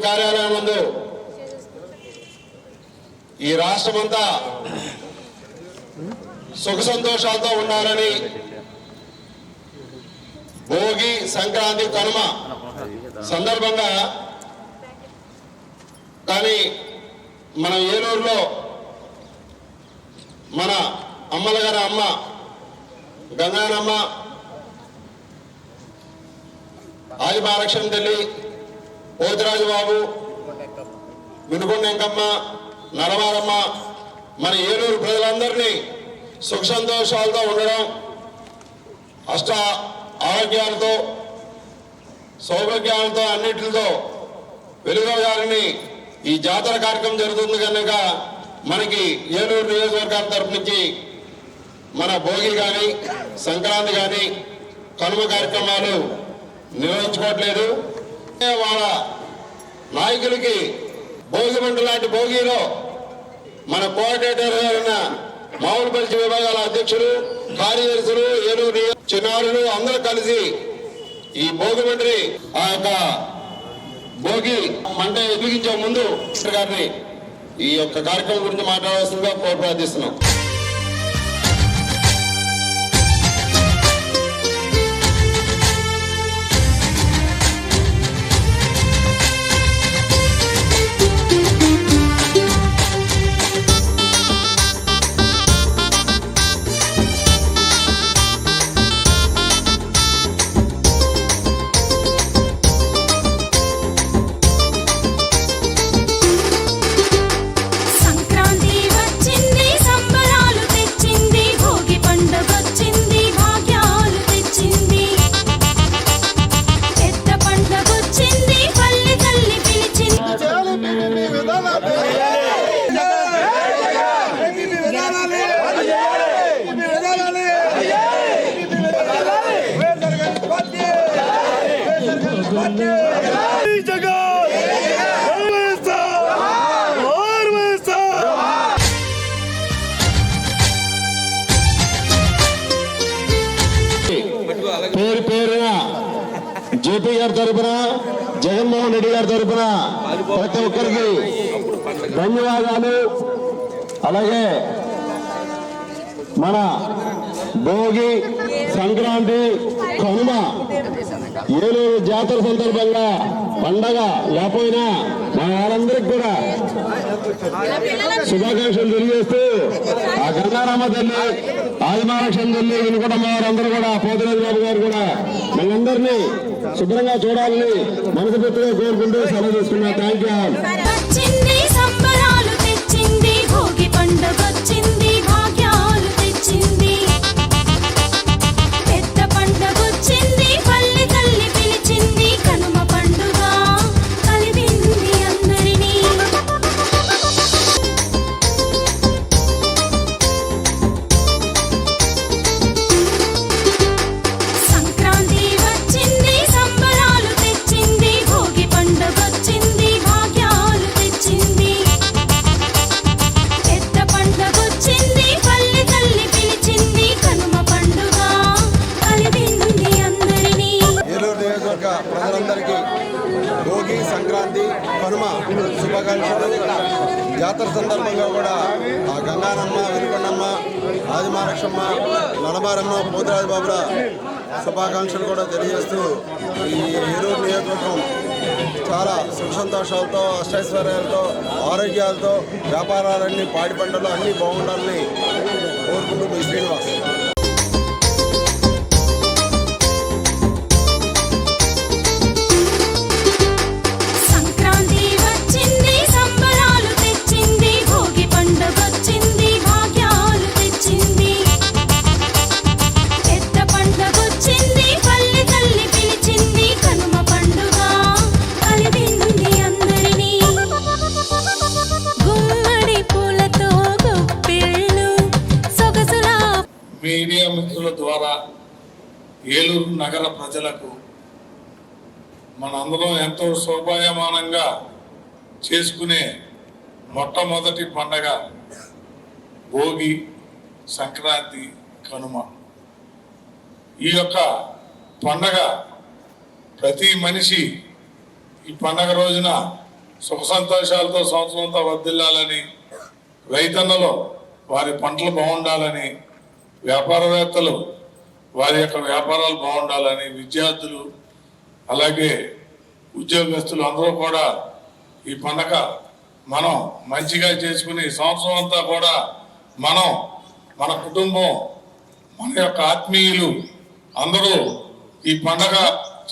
కార్యాలయం ముందు ఈ రాష్ట్రమంతా సుఖ సంతోషాలతో ఉండాలని భోగి సంక్రాంతి కనుమ సందర్భంగా కానీ మన ఏలూరులో మన అమ్మల గారి అమ్మ గంగానమ్మ ఆదిమహాలక్ష్మి తల్లి పోతిరాజు బాబు వినుకొండ వెంకమ్మ నరవారమ్మ మన ఏలూరు ప్రజలందరినీ సుఖ సంతోషాలతో ఉండడం అష్ట ఆరోగ్యాలతో సౌభాగ్యాలతో అన్నిటితో వెలుగొందాలని ఈ జాతర కార్యక్రమం జరుగుతుంది కనుక మనకి ఏలూరు నియోజకవర్గం తరపు నుంచి మన భోగి కానీ సంక్రాంతి కానీ కనుమ కార్యక్రమాలు నిర్వహించుకోవట్లేదు. వాళ్ళ నాయకులకి భోగి మంట లాంటి భోగిలో మన కోఆర్డినేటర్ అయిన మామిడిపల్లి విభాగాల అధ్యక్షులు కార్యదర్శులు ఏలూరు చిన్నారులు అందరూ కలిసి ఈ భోగి మంటని ఆ యొక్క భోగి మంట ఎదిగించే ముందు గారిని ఈ యొక్క కార్యక్రమం గురించి మాట్లాడాల్సిందిగా ప్రార్థిస్తున్నాం. పేరు పేరున జేపీ గారి తరఫున జగన్మోహన్ రెడ్డి గారి తరఫున ప్రతి ఒక్కరికి ధన్యవాదాలు. అలాగే మన భోగి సంక్రాంతి కనుమ ఏలూరు జాతర సందర్భంగా పండగ లేకపోయినా మన వాళ్ళందరికీ కూడా శుభాకాంక్షలు తెలియజేస్తూ ఆ గంగారామ తల్లి ఆదిమహాలక్ష్మి తల్లి వినుకొండమ్మ వారందరూ కూడా పోతిరాజు బాబు గారు కూడా మనందరినీ శుభ్రంగా చూడాలని మనస్ఫూర్తిగా కోరుకుంటూ సెలవు తీసుకున్నా. థ్యాంక్ ప్రజలందరికీ భోగి సంక్రాంతి కనుమ శుభాకాంక్షలు. జాతర సందర్భంగా కూడా ఆ గంగానమ్మ వినుకొండమ్మ ఆదిమహాలక్ష్మ నలమారమ్మ పోతిరాజు బాబుల శుభాకాంక్షలు కూడా తెలియజేస్తూ ఈ ఏలూరు నియోజకవర్గం చాలా సుఖ సంతోషాలతో అష్టైశ్వర్యాలతో ఆరోగ్యాలతో వ్యాపారాలన్నీ పాడి పంటలు అన్నీ బాగుండాలని కోరుకుంటూ మీ శ్రీనివాస్. మీడియా మిత్రుల ద్వారా ఏలూరు నగర ప్రజలకు మనందరం ఎంతో శోభాయమానంగా చేసుకునే మొట్టమొదటి పండగ భోగి సంక్రాంతి కనుమ. ఈ యొక్క పండగ ప్రతి మనిషి ఈ పండగ రోజున సుఖ సంతోషాలతో సంవత్సరం అంతా వర్ధిల్లాలని, రైతన్నలు వారి పంటలు బాగుండాలని, వ్యాపారవేత్తలు వారి యొక్క వ్యాపారాలు బాగుండాలని, విద్యార్థులు అలాగే ఉద్యోగస్తులు అందరూ కూడా ఈ పండగ మనం మంచిగా చేసుకుని సంవత్సరం అంతా కూడా మనం మన కుటుంబం మన యొక్క ఆత్మీయులు అందరూ ఈ పండగ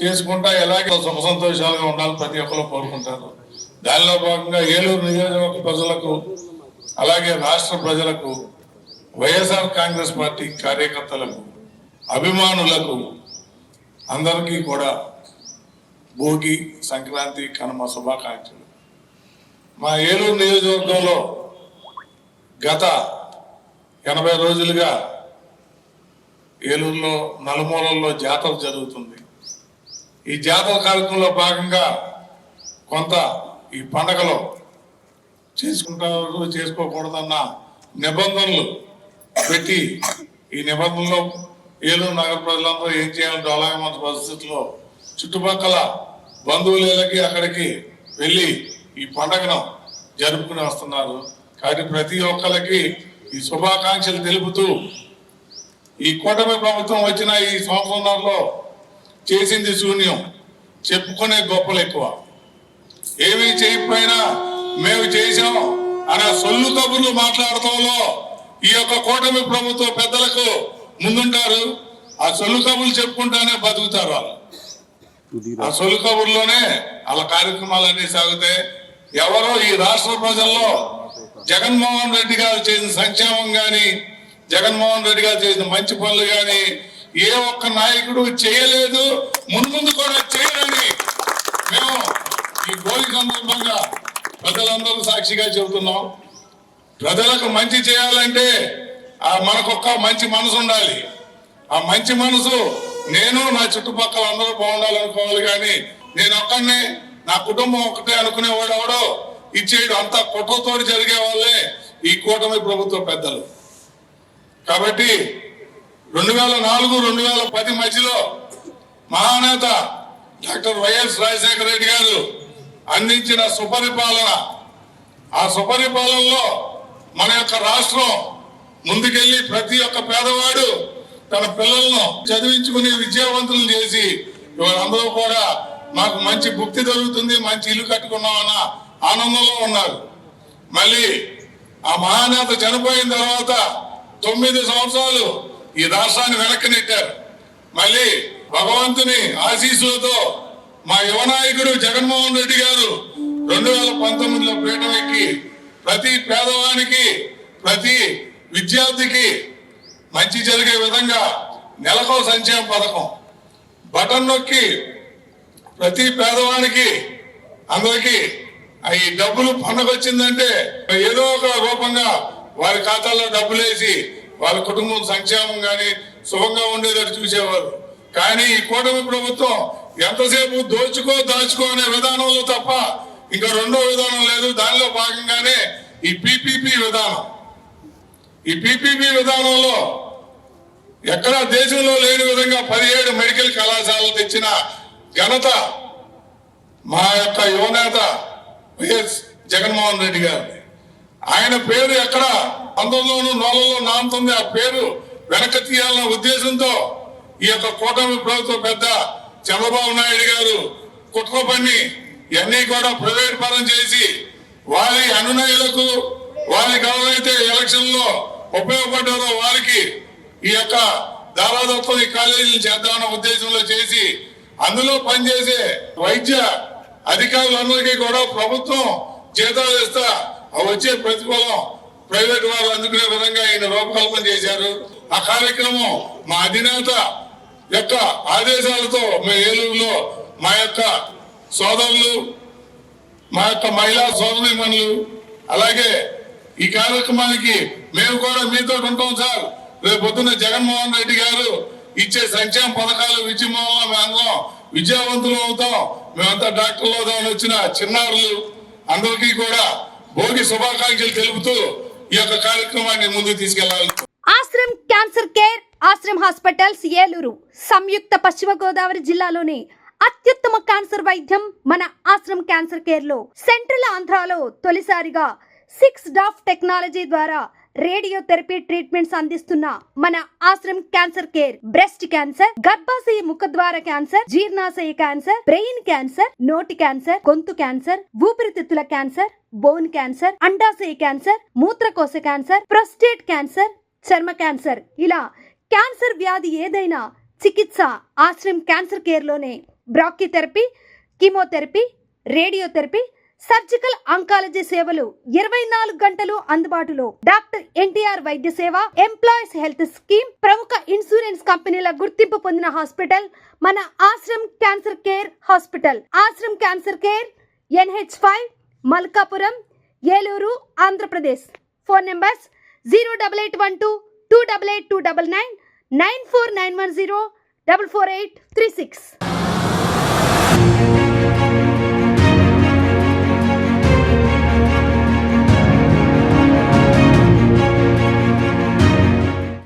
చేసుకుంటా ఎలాగే సుఖ సంతోషాలుగా ఉండాలని ప్రతి ఒక్కరు కోరుకుంటారు. దానిలో భాగంగా ఏలూరు నియోజకవర్గ ప్రజలకు అలాగే రాష్ట్ర ప్రజలకు, వైఎస్ఆర్ కాంగ్రెస్ పార్టీ కార్యకర్తలకు, అభిమానులకు అందరికీ కూడా భోగి, సంక్రాంతి, కనుమ శుభాకాంక్షలు. మా ఏలూరు నియోజకవర్గంలో గత 80 రోజులుగా ఏలూరులో నలుమూలల్లో జాతర జరుగుతుంది. ఈ జాతర కార్యక్రమంలో భాగంగా కొంత ఈ పండగలో చేసుకుంటారు చేసుకోకూడదన్న నిబంధనలు పెట్టి, ఈ నిబంధనలో ఏలూరు నగర ప్రజలందరూ ఏం చేయాలని డోలాయమంత పరిస్థితుల్లో చుట్టుపక్కల బంధువులకి అక్కడికి వెళ్ళి ఈ పండగను జరుపుకుని వస్తున్నారు. కాబట్టి ప్రతి ఒక్కరికి ఈ శుభాకాంక్షలు తెలుపుతూ, ఈ కూటమి ప్రభుత్వం వచ్చిన ఈ సంవత్సరంలో చేసింది శూన్యం, చెప్పుకునే గొప్పలు ఎక్కువ. ఏమీ చేయకపోయినా మేము చేసాం అనే సొల్లు కబుర్లు మాట్లాడటంలో ఈ యొక్క కూటమి ప్రభుత్వ పెద్దలకు ముందుంటారు. ఆ సొల్లు కబుర్లు చెప్పుకుంటానే బతుకుతారు వాళ్ళు. ఆ సొల్లు కబుర్లోనే వాళ్ళ కార్యక్రమాలన్నీ సాగుతాయి. ఎవరో ఈ రాష్ట్ర ప్రజల్లో జగన్మోహన్ రెడ్డి గారు చేసిన సంక్షేమం కానీ, జగన్మోహన్ రెడ్డి గారు చేసిన మంచి పనులు కానీ ఏ ఒక్క నాయకుడు చేయలేదు, ముందు కూడా చేయరని మేము ఈ భోగి సందర్భంగా ప్రజలందరూ సాక్షిగా చెబుతున్నాం. ప్రజలకు మంచి చేయాలంటే మనకొక్క మంచి మనసు ఉండాలి. ఆ మంచి మనసు నేను నా చుట్టుపక్కల అందరూ బాగుండాలనుకోవాలి. కానీ నేను ఒక్కడిని, నా కుటుంబం ఒకటే అనుకునేవాడు ఎవడో ఇచ్చేయడం అంతా కుట్రతోటి జరిగే వాళ్ళే ఈ కూటమి ప్రభుత్వ పెద్దలు. కాబట్టి 2004-2010 మధ్యలో మహానేత డాక్టర్ వైఎస్ రాజశేఖర రెడ్డి గారు అందించిన సుపరిపాలన, ఆ సుపరిపాలనలో మన యొక్క రాష్ట్రం ముందుకెళ్లి ప్రతి ఒక్క పేదవాడు తన పిల్లలను చదివించుకుని విద్యావంతులను చేసి వాళ్ళందరూ కూడా మాకు మంచి భుక్తి దొరుకుతుంది, మంచి ఇల్లు కట్టుకున్నామన్న ఆనందంలో ఉన్నారు. మళ్ళీ ఆ మహానేత చనిపోయిన తర్వాత 9 సంవత్సరాలు ఈ రాష్ట్రాన్ని వెనక్కి నెట్టారు. మళ్ళీ భగవంతుని ఆశీస్సులతో మా యువ నాయకుడు జగన్మోహన్ రెడ్డి గారు 2019లో పీఠం ఎక్కి ప్రతి పేదవానికి, ప్రతి విద్యార్థికి మంచి జరిగే విధంగా నెలకో సంక్షేమ పథకం బటన్ నొక్కి ప్రతి పేదవానికి అందరికి ఈ డబ్బులు పండుగ వచ్చిందంటే ఏదో ఒక రూపంగా వారి ఖాతాల్లో డబ్బులు వేసి వాళ్ళ కుటుంబం సంక్షేమం కానీ సుఖంగా ఉండేదని చూసేవారు. కానీ ఈ కూటమి ప్రభుత్వం ఎంతసేపు దాచుకో అనే విధానంలో తప్ప ఇంకా రెండో విధానం లేదు. దానిలో భాగంగానే ఈ పిపిపి విధానం. ఈ పిపిపి విధానంలో ఎక్కడా దేశంలో లేని విధంగా 17 మెడికల్ కళాశాలలు తెచ్చిన ఘనత మా యొక్క యువనేత వైఎస్ జగన్మోహన్ రెడ్డి గారు. ఆయన పేరు ఎక్కడ అందరిలోనూ నోళ్ళలో నానుతుంది. ఆ పేరు వెనక్కి తీయాలన్న ఉద్దేశంతో ఈ యొక్క కూటమి ప్రభుత్వ పెద్ద చంద్రబాబు నాయుడు గారు కుట్ర పన్ని ఇవన్నీ కూడా ప్రైవేట్ పరం చేసి వారి అనునయులకు, వారికి ఎవరైతే ఎలక్షన్ లో ఉపయోగపడ్డారో వారికి ఈ యొక్క దారాదత్వం ఈ కాలేజీలు చేద్దామన్న ఉద్దేశంలో చేసి అందులో పనిచేసే వైద్య అధికారులందరికీ కూడా ప్రభుత్వం జీతాలు ఇస్తా వచ్చే ప్రతిఫలం ప్రైవేట్ వారు అందుకునే విధంగా ఆయన రూపకల్పన చేశారు. ఆ కార్యక్రమం మా అధినేత యొక్క ఆదేశాలతో మేము ఏలూరులో మా యొక్క సోదరులు, మా యొక్క మహిళా సోదరీమణులు అలాగే ఈ కార్యక్రమానికి మేము కూడా మీతో ఉంటాం సార్. రేపు పొద్దున్న జగన్మోహన్ రెడ్డి గారు ఇచ్చే సంక్షేమ పథకాలు విజయం మేమందరం విద్యావంతులు అవుతాం. మేమంతా డాక్టర్లు అవుతామని వచ్చిన చిన్నారులు అందరికీ కూడా భోగి శుభాకాంక్షలు తెలుపుతూ ఈ యొక్క కార్యక్రమాన్ని ముందుకు తీసుకెళ్లాలి. Ashram cancer care, Ashram hospitals Eluru సంయుక్త పశ్చిమ గోదావరి జిల్లాలోని అత్యుత్తమ క్యాన్సర్ వైద్యం మన ఆశ్రమ్ క్యాన్సర్ కేర్ లో. సెంట్రల్ ఆంధ్రాలో తొలిసారిగా 6 DOF టెక్నాలజీ ద్వారా రేడియోథెరపీ ట్రీట్మెంట్స్ అందిస్తున్న మన Ashram cancer care breast cancer, గర్భాశయ ముఖద్వార క్యాన్సర్, జీర్ణాశయ క్యాన్సర్, బ్రెయిన్ క్యాన్సర్, నోటి క్యాన్సర్, గొంతు క్యాన్సర్, ఊపిరితిత్తుల క్యాన్సర్, బోన్ క్యాన్సర్, అండాశయ క్యాన్సర్, మూత్రకోశ క్యాన్సర్, ప్రొస్టేట్ క్యాన్సర్, చర్మ క్యాన్సర్, ఇలా క్యాన్సర్ వ్యాధి ఏదైనా చికిత్స ఆశ్రమ్ క్యాన్సర్ కేర్ లోనే. బ్రాక్కిథెరపీ, కీమోథెరపీ, రేడియోథెరపీ, సర్జికల్ ఆంకాలజీ సేవలు 24 గంటలు అందుబాటులో. డాక్టర్ ఎన్టీఆర్ వైద్య సేవ, ఎంప్లాయీస్ హెల్త్ స్కీమ్, ప్రముఖ ఇన్సూరెన్స్ కంపెనీల గుర్తింపు పొందిన హాస్పిటల్ మన Ashram cancer care hospital. Ashram cancer care, NH5, Malkapuram, Eluru, Andhra Pradesh. Phone numbers 08812 288 299, 94910 44836.